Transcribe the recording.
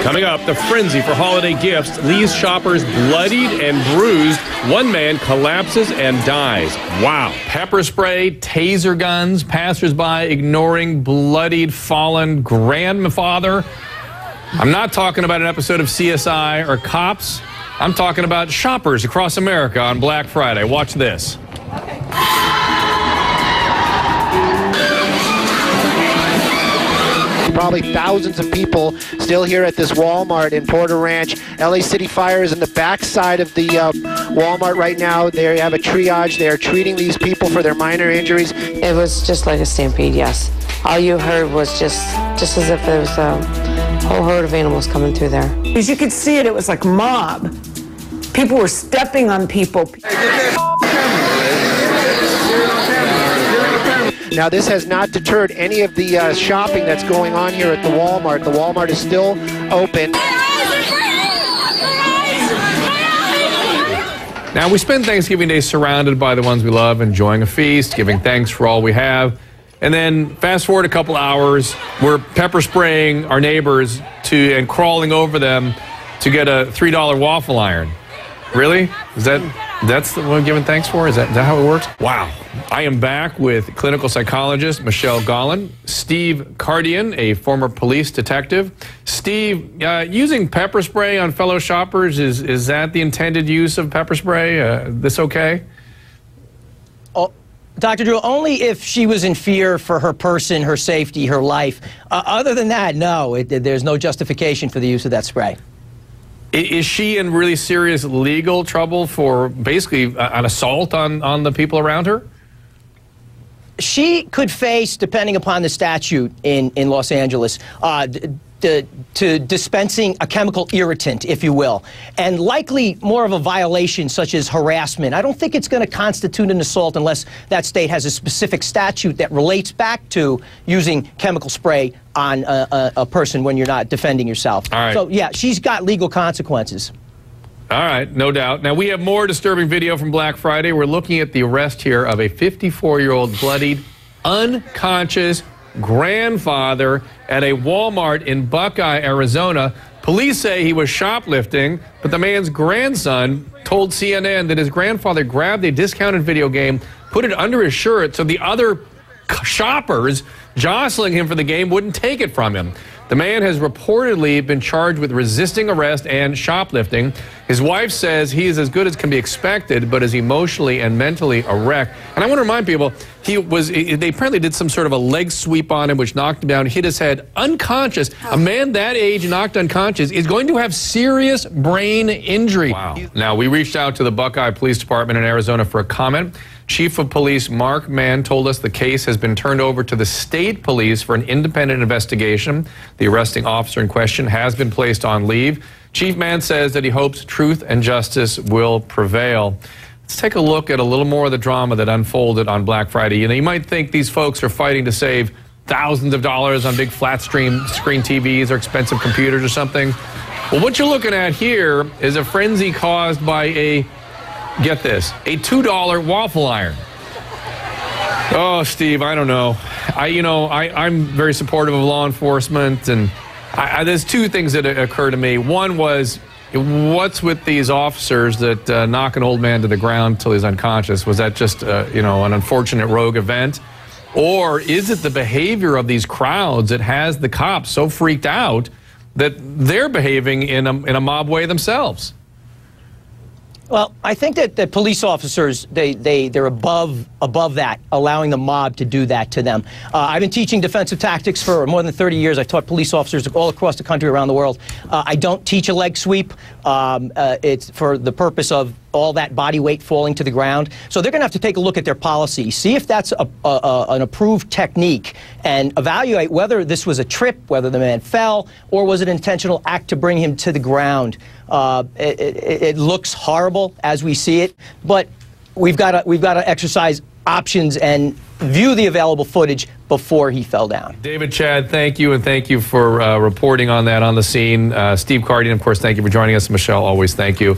Coming up, the frenzy for holiday gifts leaves shoppers bloodied and bruised. One man collapses and dies. Wow. Pepper spray, taser guns, passersby ignoring bloodied, fallen grandfather. I'm not talking about an episode of CSI or Cops. I'm talking about shoppers across America on Black Friday. Watch this. Probably thousands of people still here at this Walmart in Porter Ranch. LA City Fire is in the backside of the Walmart right now. They have a triage. They are treating these people for their minor injuries. It was just like a stampede, yes. All you heard was just as if there was a whole herd of animals coming through there. As you could see it was like a mob. People were stepping on people. Now, this has not deterred any of the shopping that's going on here at the Walmart. The Walmart is still open. Now, we spend Thanksgiving Day surrounded by the ones we love, enjoying a feast, giving thanks for all we have. And then fast forward a couple hours, we're pepper spraying our neighbors and crawling over them to get a $3 waffle iron. Really? That's what we're giving thanks for? Is that how it works? Wow. I am back with clinical psychologist Michelle Gollan, Steve Cardian, a former police detective. Steve, using pepper spray on fellow shoppers, is that the intended use of pepper spray? This okay? Oh, Dr. Drew, only if she was in fear for her person, her safety, her life. Other than that, no, there's no justification for the use of that spray. Is she in really serious legal trouble for basically an assault on the people around her? She could face, depending upon the statute in Los Angeles, to dispensing a chemical irritant, if you will, and likely more of a violation such as harassment. I don't think it's going to constitute an assault unless that state has a specific statute that relates back to using chemical spray on a person when you're not defending yourself. All right. So, yeah, she's got legal consequences. All right, no doubt. Now, we have more disturbing video from Black Friday. We're looking at the arrest here of a 54-year-old bloodied, unconscious grandfather at a Walmart in Buckeye, Arizona. Police say he was shoplifting, but the man's grandson told CNN that his grandfather grabbed a discounted video game, put it under his shirt so the other shoppers jostling him for the game wouldn't take it from him. The man has reportedly been charged with resisting arrest and shoplifting. His wife says he is as good as can be expected, but is emotionally and mentally a wreck. And I want to remind people, they apparently did some sort of a leg sweep on him, which knocked him down, hit his head, unconscious. A man that age knocked unconscious is going to have serious brain injury. Wow. Now, we reached out to the Buckeye Police Department in Arizona for a comment. Chief of Police Mark Mann told us the case has been turned over to the state police for an independent investigation. The arresting officer in question has been placed on leave. Chief Mann says that he hopes truth and justice will prevail. Let's take a look at a little more of the drama that unfolded on Black Friday. You know, you might think these folks are fighting to save thousands of dollars on big flat screen TVs or expensive computers or something. Well, what you're looking at here is a frenzy caused by get this, a $2 waffle iron. Oh, Steve, I don't know. I'm very supportive of law enforcement, and there's two things that occur to me. One was, what's with these officers that knock an old man to the ground till he's unconscious? Was that just, an unfortunate rogue event? Or is it the behavior of these crowds that has the cops so freaked out that they're behaving in a mob way themselves? Well, I think that police officers, they're above that, allowing the mob to do that to them. I've been teaching defensive tactics for more than 30 years. I've taught police officers all across the country, around the world. I don't teach a leg sweep. It's for the purpose of all that body weight falling to the ground. So they're going to have to take a look at their policy, see if that's an approved technique, and evaluate whether this was a trip, whether the man fell, or was it an intentional act to bring him to the ground. It looks horrible as we see it, but we've got to exercise options and view the available footage before he fell down. David Chad, thank you, and thank you for reporting on that on the scene. Steve Cardian, of course, thank you for joining us. Michelle, always thank you.